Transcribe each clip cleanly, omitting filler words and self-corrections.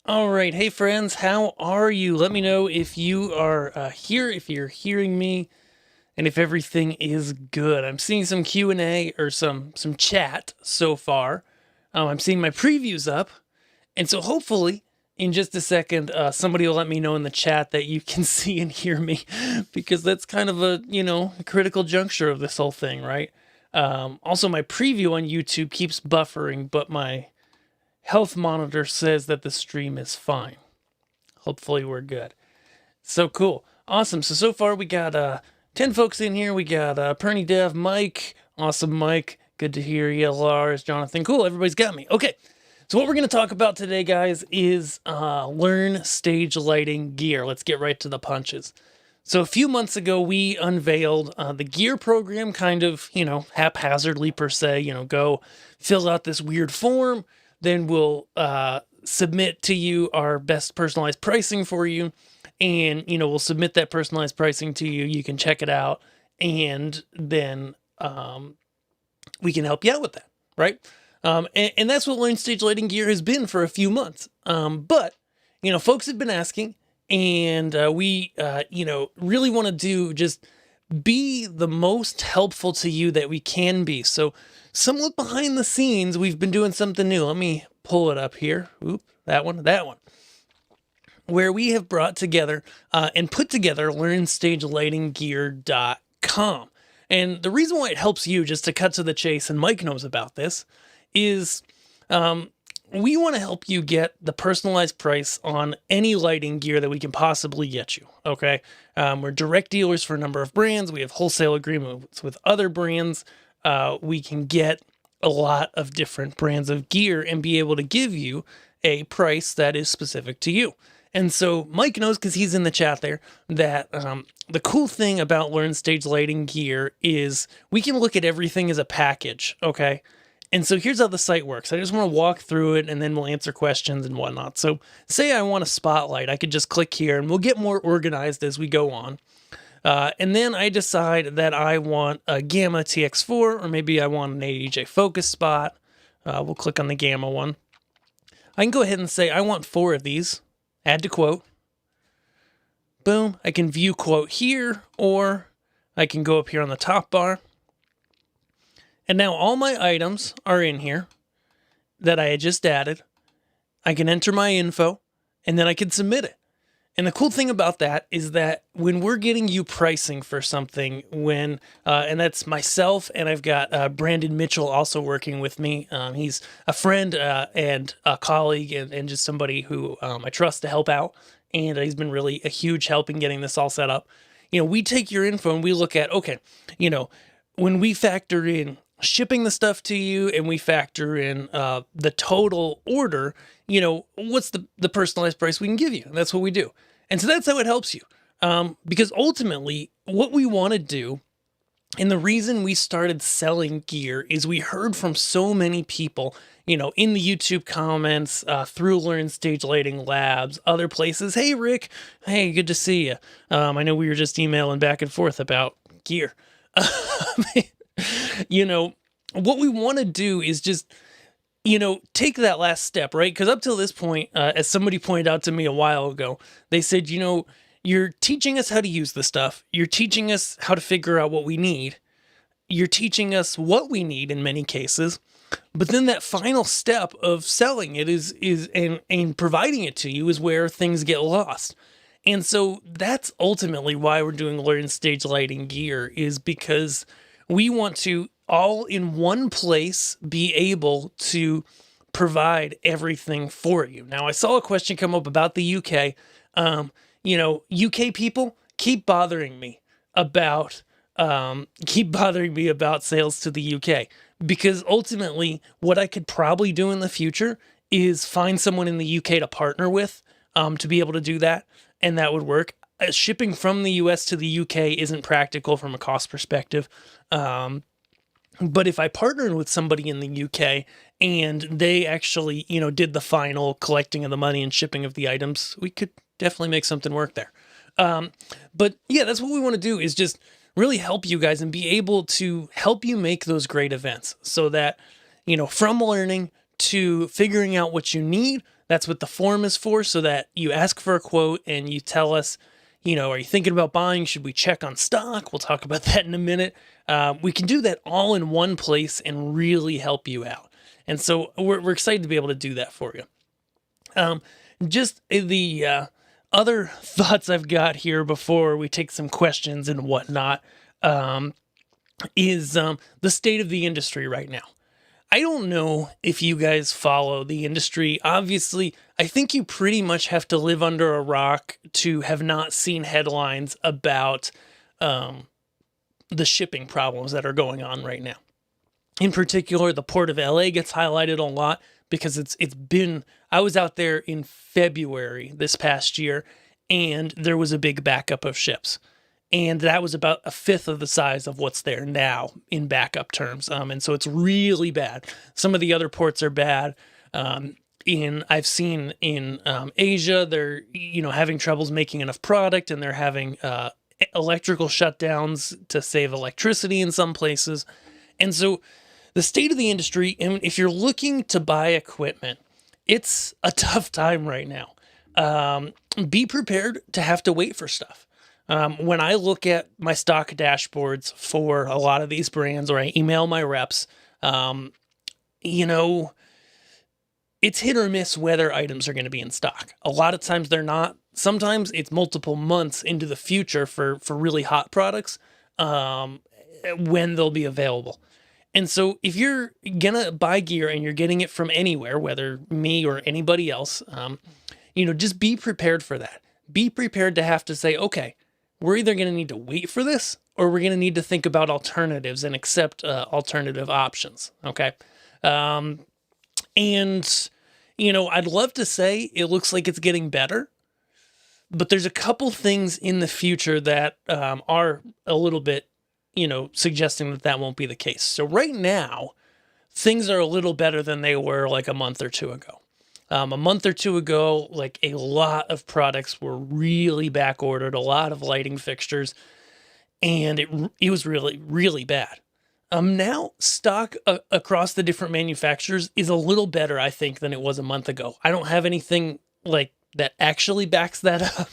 All right, hey friends, how are you? Let me know if you are here, if you're hearing me, and if everything is good. I'm seeing some Q&A or some chat so far. I'm seeing my previews up, and so hopefully in just a second, somebody will let me know in the chat that you can see and hear me, because that's kind of a critical juncture of this whole thing, right? Also, my preview on YouTube keeps buffering, but my health monitor says that the stream is fine. Hopefully we're good. So cool. Awesome. So far we got 10 folks in here. We got Perny Dev, Mike. Awesome, Mike. Good to hear you. Lars, Jonathan. Cool. Everybody's got me. Okay. So what we're going to talk about today, guys, is learn stage lighting gear. Let's get right to the punches. So a few months ago, we unveiled the gear program, kind of, haphazardly per se, go fill out this weird form. Then we'll submit to you our best personalized pricing for you. And, we'll submit that personalized pricing to you. You can check it out. And then we can help you out with that, right? And that's what Learn Stage Lighting Gear has been for a few months. But, folks have been asking, and we, really want to just be the most helpful to you that we can be. So some look behind the scenes, we've been doing something new. Let me pull it up here. Oop, that one. Where we have brought together and put together LearnStageLightingGear.com. And the reason why it helps you, just to cut to the chase, and Mike knows about this, is we want to help you get the personalized price on any lighting gear that we can possibly get you, okay? We're direct dealers for a number of brands. We have wholesale agreements with other brands. We can get a lot of different brands of gear and be able to give you a price that is specific to you. And so Mike knows, because he's in the chat there, that the cool thing about Learn Stage Lighting Gear is we can look at everything as a package, okay? And so here's how the site works. I just want to walk through it, and then we'll answer questions and whatnot. So say I want a spotlight. I could just click here, and we'll get more organized as we go on. And then I decide that I want a Gamma TX4, or maybe I want an ADJ focus spot. We'll click on the Gamma one. I can go ahead and say I want 4 of these. Add to quote. Boom. I can view quote here, or I can go up here on the top bar. And now all my items are in here that I had just added. I can enter my info, and then I can submit it. And the cool thing about that is that when we're getting you pricing for something, and that's myself, and I've got Brandon Mitchell also working with me. He's a friend and a colleague, and just somebody who I trust to help out. And he's been really a huge help in getting this all set up. We take your info and we look at, okay, when we factor in shipping the stuff to you, and we factor in the total order, what's the personalized price we can give you? And that's what we do. And so that's how it helps you. Because ultimately, what we want to do, and the reason we started selling gear, is we heard from so many people, in the YouTube comments, through Learn Stage Lighting Labs, other places. Hey, Rick. Hey, good to see you. I know we were just emailing back and forth about gear. What we want to do is just, take that last step, right? Because up till this point, as somebody pointed out to me a while ago, they said, you're teaching us how to use the stuff. You're teaching us how to figure out what we need. You're teaching us what we need in many cases. But then that final step of selling it and providing it to you is where things get lost. And so that's ultimately why we're doing Learn Stage Lighting Gear, is because we want to all in one place be able to provide everything for you. Now, I saw a question come up about the UK. UK people keep bothering me about sales to the UK, because ultimately what I could probably do in the future is find someone in the UK to partner with to be able to do that, and that would work. Shipping from the US to the UK isn't practical from a cost perspective. But if I partnered with somebody in the UK and they actually, did the final collecting of the money and shipping of the items, we could definitely make something work there. But yeah, that's what we want to do, is just really help you guys and be able to help you make those great events, so that, from learning to figuring out what you need, That's what the form is for, so that you ask for a quote and you tell us, are you thinking about buying? Should we check on stock? We'll talk about that in a minute. We can do that all in one place and really help you out. And so we're excited to be able to do that for you. Just the other thoughts I've got here before we take some questions and whatnot is the state of the industry right now. I don't know if you guys follow the industry. Obviously, I think you pretty much have to live under a rock to have not seen headlines about the shipping problems that are going on right now. In particular, the port of LA gets highlighted a lot because it's been, I was out there in February this past year, and there was a big backup of ships. And that was about a fifth of the size of what's there now in backup terms. And so it's really bad. Some of the other ports are bad. I've seen in Asia, they're having troubles making enough product, and they're having electrical shutdowns to save electricity in some places. And so the state of the industry, and if you're looking to buy equipment, it's a tough time right now. Be prepared to have to wait for stuff. When I look at my stock dashboards for a lot of these brands, or I email my reps, it's hit or miss whether items are going to be in stock. A lot of times they're not. Sometimes it's multiple months into the future for really hot products when they'll be available. And so if you're going to buy gear and you're getting it from anywhere, whether me or anybody else, just be prepared for that. Be prepared to have to say, okay, we're either going to need to wait for this, or we're going to need to think about alternatives and accept alternative options. Okay. I'd love to say it looks like it's getting better, but there's a couple things in the future that are a little bit, suggesting that won't be the case. So right now, things are a little better than they were like a month or two ago. A month or two ago, like a lot of products were really back ordered, a lot of lighting fixtures, and it was really, really bad. Now stock across the different manufacturers is a little better, I think, than it was a month ago. I don't have anything like that actually backs that up,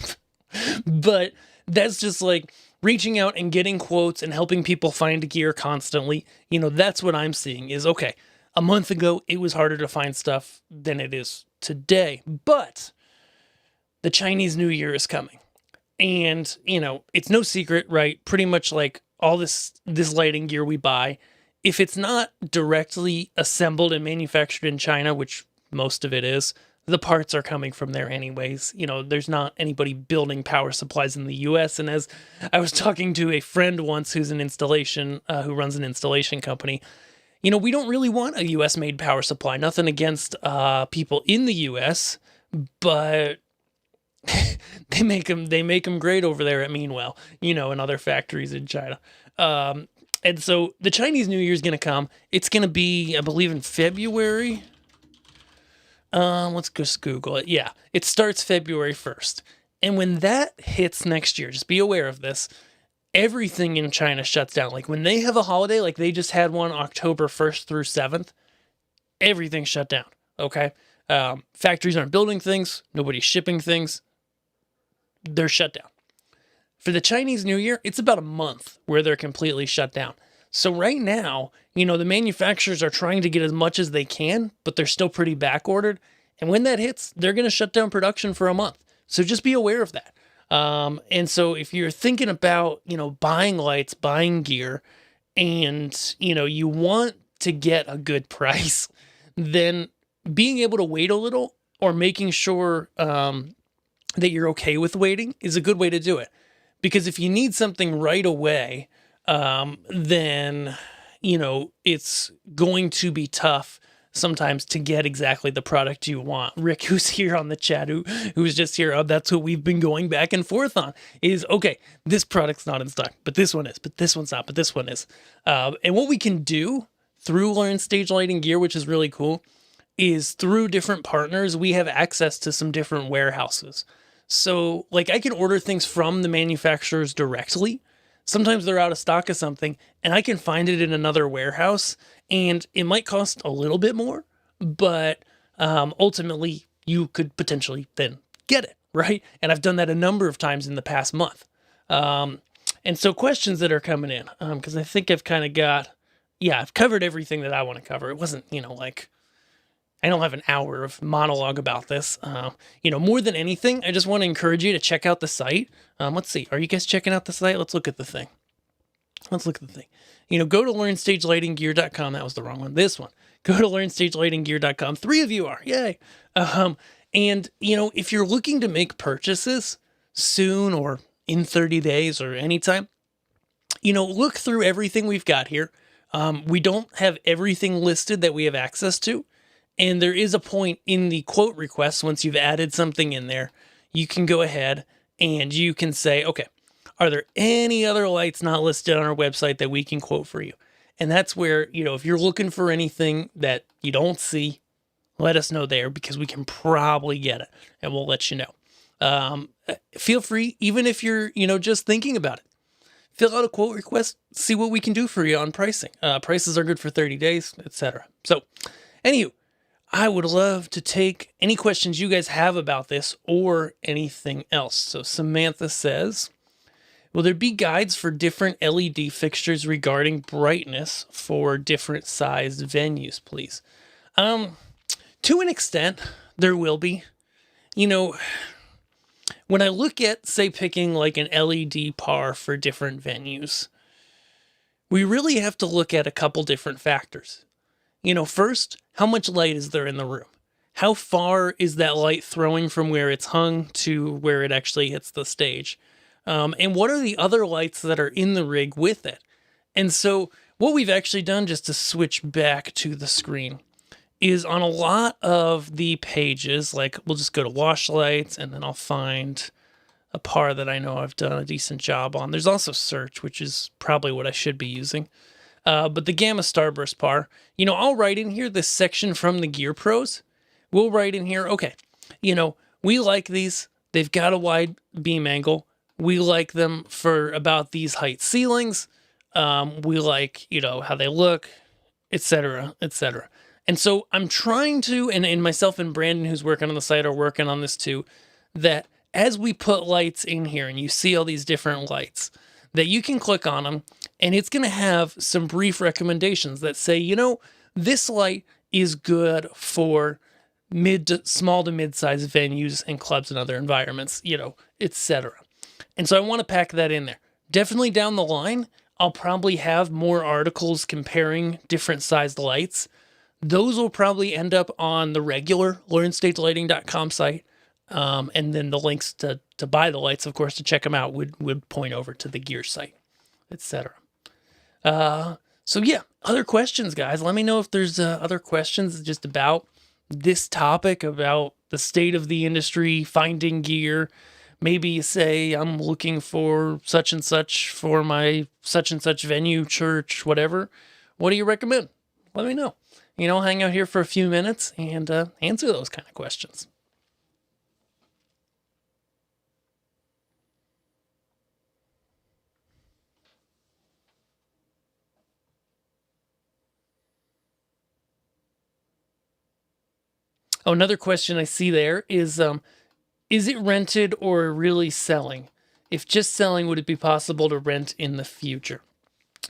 but that's just like reaching out and getting quotes and helping people find gear constantly. That's what I'm seeing is, okay, a month ago, it was harder to find stuff than it is today, but the Chinese New Year is coming. And, it's no secret, right? Pretty much like all this lighting gear we buy, if it's not directly assembled and manufactured in China, which most of it is, the parts are coming from there anyways. There's not anybody building power supplies in the US. And as I was talking to a friend once who runs an installation company, we don't really want a US made power supply. Nothing against people in the US, but they make them great over there at Meanwell, and other factories in China. And so the Chinese New Year is going to come. It's going to be, I believe, in February. Let's just Google it. Yeah, it starts February 1st. And when that hits next year, just be aware of this. Everything in China shuts down. Like when they have a holiday, like they just had one October 1st through 7th, everything shut down. Okay. Factories aren't building things. Nobody's shipping things. They're shut down. For the Chinese New Year, it's about a month where they're completely shut down. So right now, the manufacturers are trying to get as much as they can, but they're still pretty back ordered. And when that hits, they're going to shut down production for a month. So just be aware of that. And so if you're thinking about, buying lights, buying gear, and, you want to get a good price, then being able to wait a little or making sure, that you're okay with waiting is a good way to do it. Because if you need something right away, then, it's going to be tough sometimes to get exactly the product you want. Rick, who's here on the chat, who's just here, that's what we've been going back and forth on, is, okay, this product's not in stock, but this one is, but this one's not, but this one is. And what we can do through Learn Stage Lighting Gear, which is really cool, is through different partners, we have access to some different warehouses. So, like, I can order things from the manufacturers directly. Sometimes they're out of stock of something, and I can find it in another warehouse, and it might cost a little bit more, but ultimately, you could potentially then get it, right? And I've done that a number of times in the past month. And so questions that are coming in, because I think I've kind of got, I've covered everything that I want to cover. It wasn't, like, I don't have an hour of monologue about this. More than anything, I just want to encourage you to check out the site. Let's see. Are you guys checking out the site? Let's look at the thing. Go to learnstagelightinggear.com. That was the wrong one. This one. Go to learnstagelightinggear.com. 3 of you are. Yay. And, if you're looking to make purchases soon or in 30 days or anytime, look through everything we've got here. We don't have everything listed that we have access to. And there is a point in the quote request, once you've added something in there, you can go ahead and you can say, okay, are there any other lights not listed on our website that we can quote for you? And that's where, if you're looking for anything that you don't see, let us know there, because we can probably get it and we'll let you know. Feel free, even if you're, just thinking about it, fill out a quote request, see what we can do for you on pricing. Prices are good for 30 days, etc. So, anywho, I would love to take any questions you guys have about this or anything else. So Samantha says, will there be guides for different LED fixtures regarding brightness for different sized venues, please? To an extent, there will be. When I look at, say, picking like an LED par for different venues, we really have to look at a couple different factors. First, how much light is there in the room? How far is that light throwing from where it's hung to where it actually hits the stage? And what are the other lights that are in the rig with it? And so what we've actually done, just to switch back to the screen, is on a lot of the pages, like we'll just go to wash lights and then I'll find a par that I know I've done a decent job on. There's also search, which is probably what I should be using. But the Gamma Starburst par, I'll write in here this section from the Gear Pros. We'll write in here, okay, we like these. They've got a wide beam angle. We like them for about these height ceilings. We like, how they look, etc., etc. And so I'm trying to, and myself and Brandon, who's working on the site, are working on this too, that as we put lights in here and you see all these different lights, that you can click on them and it's going to have some brief recommendations that say, this light is good for small to mid-sized venues and clubs and other environments, etc. And so I want to pack that in there. Definitely down the line, I'll probably have more articles comparing different sized lights. Those will probably end up on the regular learnstagelighting.com site. And then the links to buy the lights, of course, to check them out would point over to the gear site, etc. So yeah, other questions, guys. Let me know if there's other questions just about this topic, about the state of the industry, finding gear. Maybe you say, I'm looking for such and such for my such and such venue, church, whatever. What do you recommend? Let me know. Hang out here for a few minutes and answer those kind of questions. Oh, another question I see there is it rented or really selling? If just selling, would it be possible to rent in the future?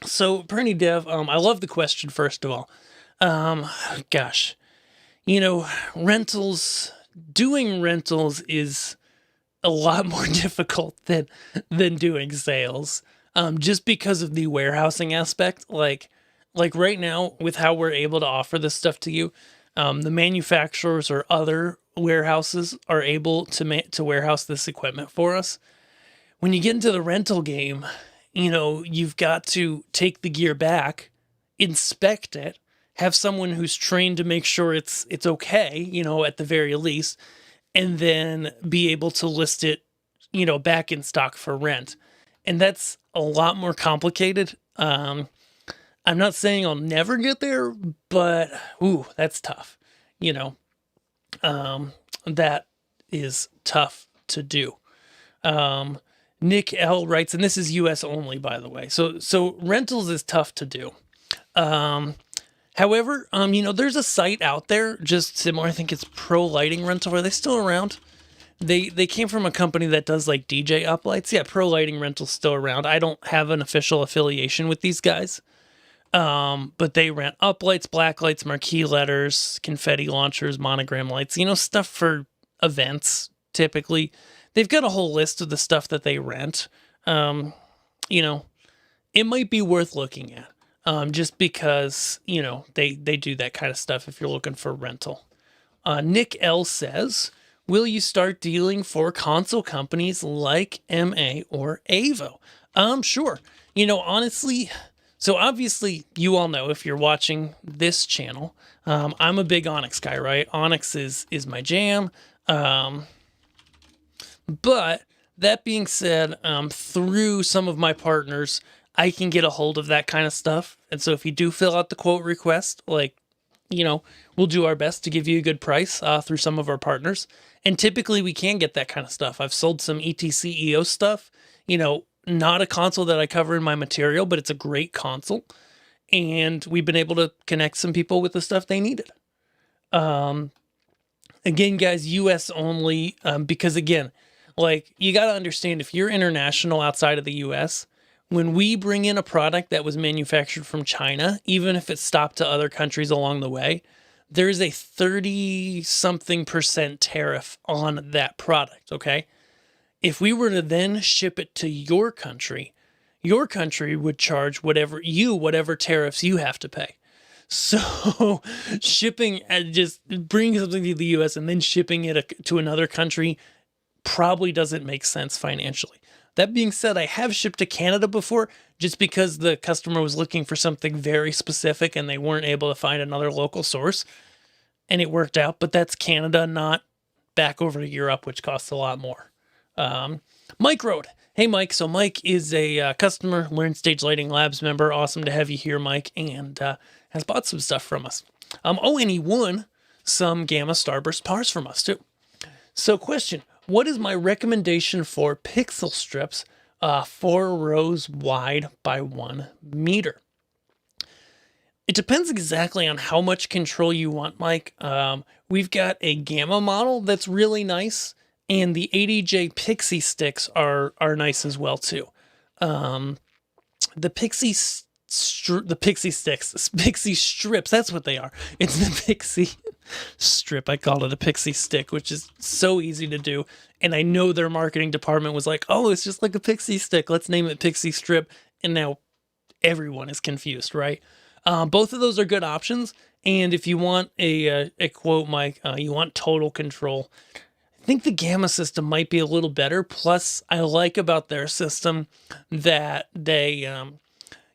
So, Perny Dev, I love the question, first of all. Gosh, doing rentals is a lot more difficult than doing sales, just because of the warehousing aspect. Like right now, with how we're able to offer this stuff to you, the manufacturers or other warehouses are able to warehouse this equipment for us. When you get into the rental game, you've got to take the gear back, inspect it, have someone who's trained to make sure it's okay, at the very least, and then be able to list it, back in stock for rent. And that's a lot more complicated. I'm not saying I'll never get there, but that's tough. That is tough to do. Nick L writes, and this is US only, by the way. So rentals is tough to do. However, there's a site out there just similar. I think it's Pro Lighting Rental. Are they still around? They came from a company that does like DJ uplights. Yeah, Pro Lighting Rental's still around. I don't have an official affiliation with these guys. But they rent uplights, blacklights, marquee letters, confetti launchers, monogram lights, stuff for events typically. They've got a whole list of the stuff that they rent. It might be worth looking at. Just because, they do that kind of stuff if you're looking for rental. Nick L says, will you start dealing for console companies like MA or AVO? Sure. Honestly, so obviously you all know if you're watching this channel, I'm a big Onyx guy, right? Onyx is my jam. But that being said, through some of my partners, I can get a hold of that kind of stuff. And so if you do fill out the quote request, we'll do our best to give you a good price through some of our partners. And typically we can get that kind of stuff. I've sold some ETCEO stuff, not a console that I cover in my material, but it's a great console. And we've been able to connect some people with the stuff they needed. Again, guys, US only, because again, you got to understand if you're international outside of the US, when we bring in a product that was manufactured from China, even if it's stopped to other countries along the way, there's a 30-something% tariff on that product, okay? If we were to then ship it to your country would charge whatever tariffs you have to pay. So shipping, just bringing something to the US and then shipping it to another country probably doesn't make sense financially. That being said, I have shipped to Canada before just because the customer was looking for something very specific and they weren't able to find another local source, and it worked out. But that's Canada, not back over to Europe, which costs a lot more. Mike Road. Hey, Mike. So Mike is a customer, Learn Stage Lighting Labs member. Awesome to have you here, Mike, and has bought some stuff from us. And he won some Gamma Starburst powers from us too. So question, what is my recommendation for pixel strips 4 rows wide by 1 meter? It depends exactly on how much control you want, Mike. We've got a Gamma model that's really nice, and the 80J Pixie sticks are nice as well too. The Pixie strips, that's what they are. It's the Pixie strip. I called it a Pixie stick, which is so easy to do. And I know their marketing department was like, oh, it's just like a Pixie stick. Let's name it Pixie strip. And now everyone is confused, right? Both of those are good options. And if you want a quote, Mike, you want total control, I think the Gamma system might be a little better. Plus, I like about their system that they,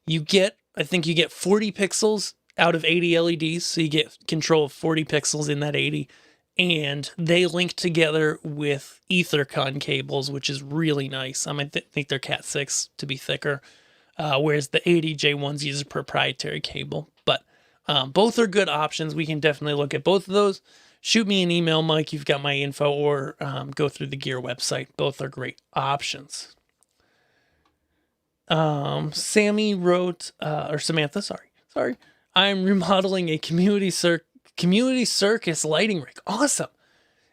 you get 40 pixels out of 80 LEDs. So you get control of 40 pixels in that 80. And they link together with Ethercon cables, which is really nice. I think they're Cat 6 to be thicker, whereas the 80J ones use a proprietary cable. But both are good options. We can definitely look at both of those. Shoot me an email, Mike. You've got my info, or go through the gear website. Both are great options. Sammy wrote, or Samantha, sorry. I'm remodeling a community circus lighting rig. Awesome.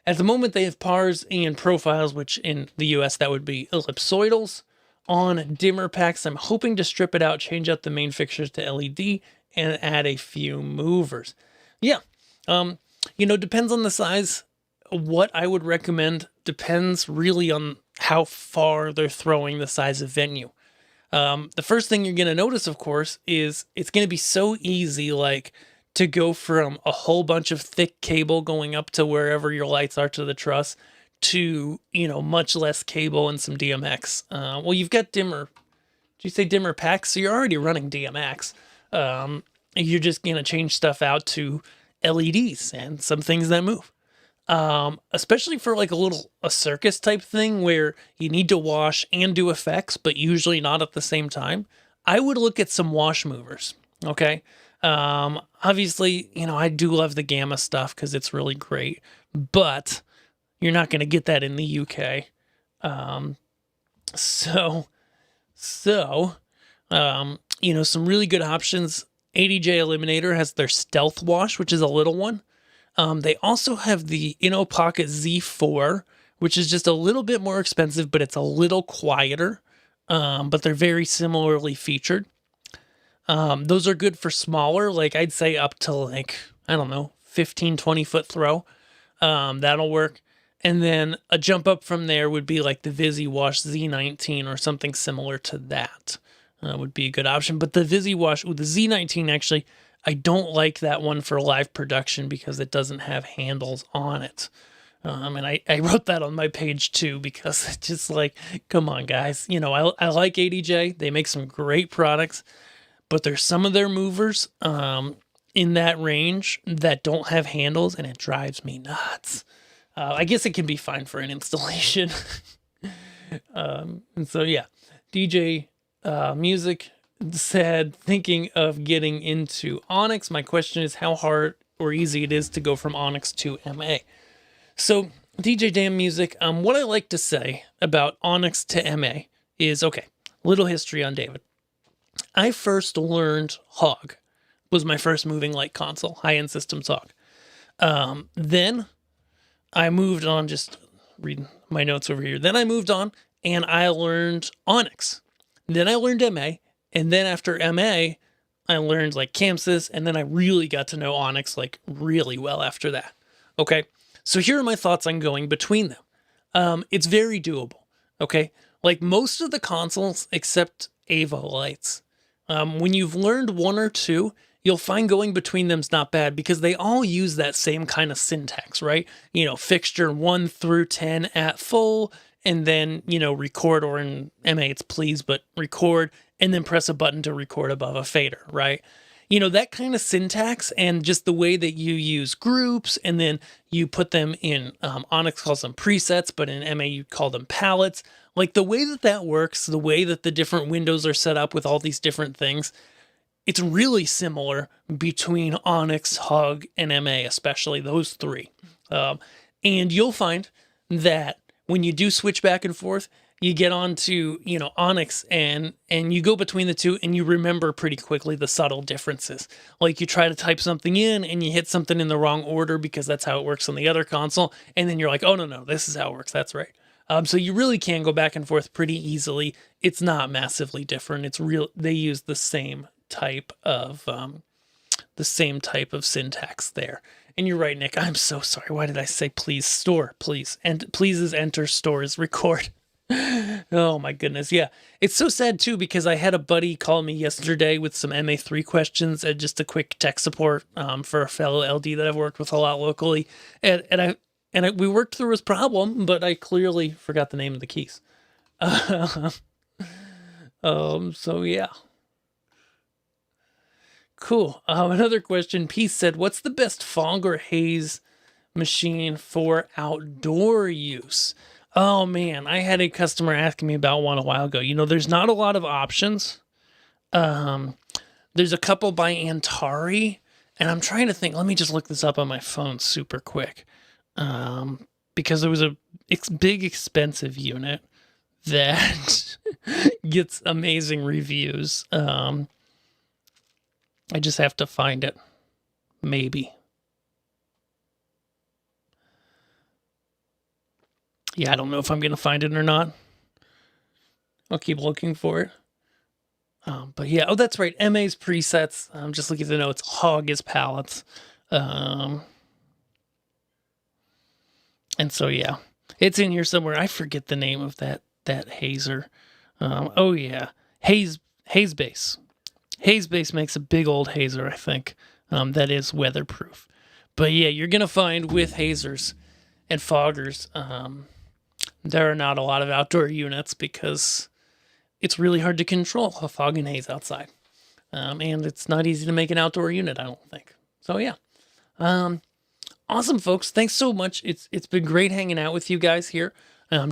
At the moment, they have pars and profiles, which in the US, that would be ellipsoidals on dimmer packs. I'm hoping to strip it out, change out the main fixtures to LED, and add a few movers. Yeah. Depends on the size. What I would recommend depends really on how far they're throwing the size of venue. The first thing you're going to notice, of course, is it's going to be so easy, to go from a whole bunch of thick cable going up to wherever your lights are to the truss to, much less cable and some DMX. Well, you've got dimmer. Did you say dimmer packs? So you're already running DMX. You're just going to change stuff out to LEDs and some things that move. Especially for a circus type thing where you need to wash and do effects, but usually not at the same time. I would look at some wash movers. Okay. Obviously, I do love the Gamma stuff because it's really great, but you're not going to get that in the UK. Some really good options. ADJ Eliminator has their Stealth Wash, which is a little one. They also have the InnoPocket Z4, which is just a little bit more expensive, but it's a little quieter. But they're very similarly featured. Those are good for smaller, like I'd say up to like, I don't know, 15, 20 foot throw. That'll work. And then a jump up from there would be like the VisiWash Z19 or something similar to that. Would be a good option. But the VisiWash with the Z19, actually, I don't like that one for live production because it doesn't have handles on it. And I wrote that on my page too, because it's just like, come on, guys. You know, I like ADJ. They make some great products, but there's some of their movers in that range that don't have handles, and it drives me nuts. I guess it can be fine for an installation. And so, yeah, DJ Music said, thinking of getting into Onyx. My question is how hard or easy it is to go from Onyx to MA. So, DJ Damn Music, what I like to say about Onyx to MA is, okay, little history on David. I first learned Hog, was my first moving light console, high-end systems Hog. Then I moved on, just reading my notes over here. Then I moved on and I learned Onyx. Then I learned MA. And then after MA, I learned like Camsys. And then I really got to know Onyx like really well after that. Okay. So here are my thoughts on going between them. It's very doable. Okay. Like most of the consoles except AVO lights. When you've learned one or two, you'll find going between them's not bad because they all use that same kind of syntax, right? You know, fixture 1 through 10 at full, and then, you know, record, or in MA it's please, but record, and then press a button to record above a fader, right? You know, that kind of syntax, and just the way that you use groups, and then you put them in, Onyx calls them presets, but in MA you call them palettes. Like the way that that works, the way that the different windows are set up with all these different things, it's really similar between Onyx, Hug, and MA, especially those three. And you'll find that when you do switch back and forth, you get onto, you know, Onyx and you go between the two and you remember pretty quickly the subtle differences. Like you try to type something in and you hit something in the wrong order because that's how it works on the other console. And then you're like, oh, no, this is how it works. That's right. So you really can go back and forth pretty easily. It's not massively different. It's real. They use the same type of syntax there. And you're right, Nick. I'm so sorry. Why did I say please? Store, please. And please is enter, store is record. Oh my goodness. Yeah. It's so sad too, because I had a buddy call me yesterday with some MA3 questions and just a quick tech support for a fellow LD that I've worked with a lot locally. And we worked through his problem, but I clearly forgot the name of the keys. So yeah. Cool. Another question. Peace said, what's the best fog or haze machine for outdoor use? Oh man, I had a customer asking me about one a while ago. You know, there's not a lot of options. There's a couple by Antari, and I'm trying to think. Let me just look this up on my phone super quick. Because it was a big expensive unit that gets amazing reviews. I just have to find it. Maybe. Yeah, I don't know if I'm going to find it or not. I'll keep looking for it. But yeah, oh, that's right. MA's presets. I'm just looking at the notes. Hog is palettes. And so, yeah, it's in here somewhere. I forget the name of that hazer. Oh, yeah. Haze Base. Haze Base makes a big old hazer, I think, that is weatherproof. But yeah, you're going to find with hazers and foggers, there are not a lot of outdoor units because it's really hard to control a fog and haze outside. And it's not easy to make an outdoor unit, I don't think. So yeah. Awesome, folks. Thanks so much. It's been great hanging out with you guys here.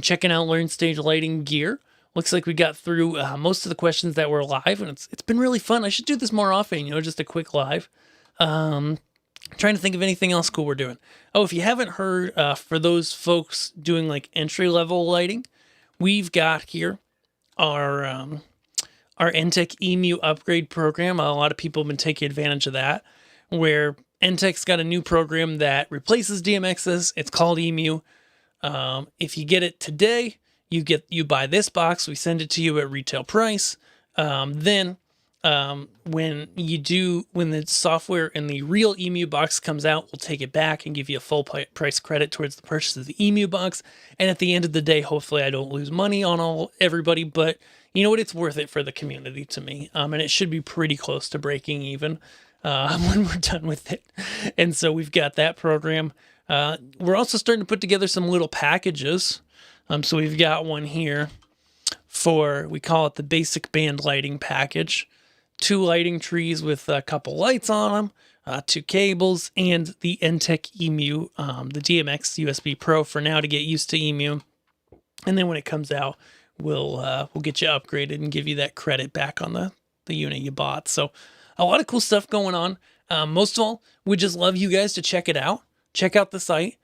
Checking out Learn Stage Lighting gear. Looks like we got through most of the questions that were live, and it's been really fun. I should do this more often, you know, just a quick live. Trying to think of anything else cool we're doing. Oh, if you haven't heard, for those folks doing like entry-level lighting, we've got here our our NTech EMU upgrade program. A lot of people have been taking advantage of that, where NTech's got a new program that replaces DMXs. It's called EMU. If you get it today, you buy this box. We send it to you at retail price. Then when the software in the real EMU box comes out, we'll take it back and give you a full price credit towards the purchase of the EMU box. And at the end of the day, hopefully I don't lose money on everybody, but you know what? It's worth it for the community to me. And it should be pretty close to breaking even when we're done with it. And so we've got that program. We're also starting to put together some little packages. So we've got one here we call it the basic band lighting package. 2 lighting trees with a couple lights on them, 2 cables, and the NTech EMU, the DMX USB Pro for now to get used to EMU. And then when it comes out, we'll get you upgraded and give you that credit back on the unit you bought. So a lot of cool stuff going on. Most of all, we just love you guys to check it out. Check out the site,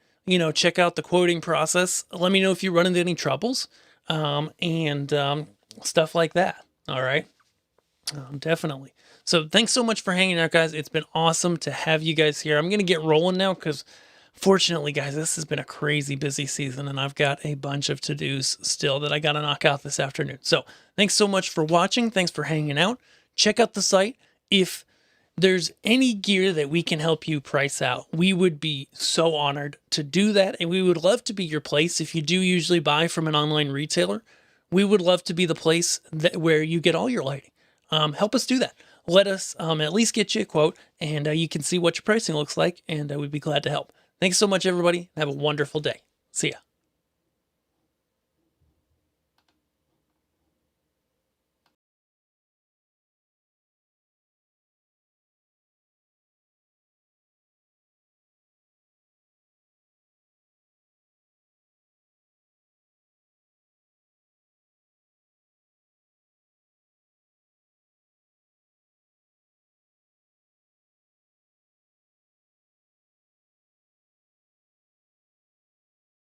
check out the quoting process. Let me know if you run into any troubles, and stuff like that. All right. Definitely. So thanks so much for hanging out, guys. It's been awesome to have you guys here. I'm going to get rolling now because fortunately, guys, this has been a crazy busy season and I've got a bunch of to-dos still that I got to knock out this afternoon. So thanks so much for watching. Thanks for hanging out. Check out the site. If there's any gear that we can help you price out, we would be so honored to do that. And we would love to be your place. If you do usually buy from an online retailer, we would love to be the place where you get all your lighting. Help us do that. Let us at least get you a quote, and you can see what your pricing looks like, and we'd be glad to help. Thanks so much, everybody. Have a wonderful day. See ya.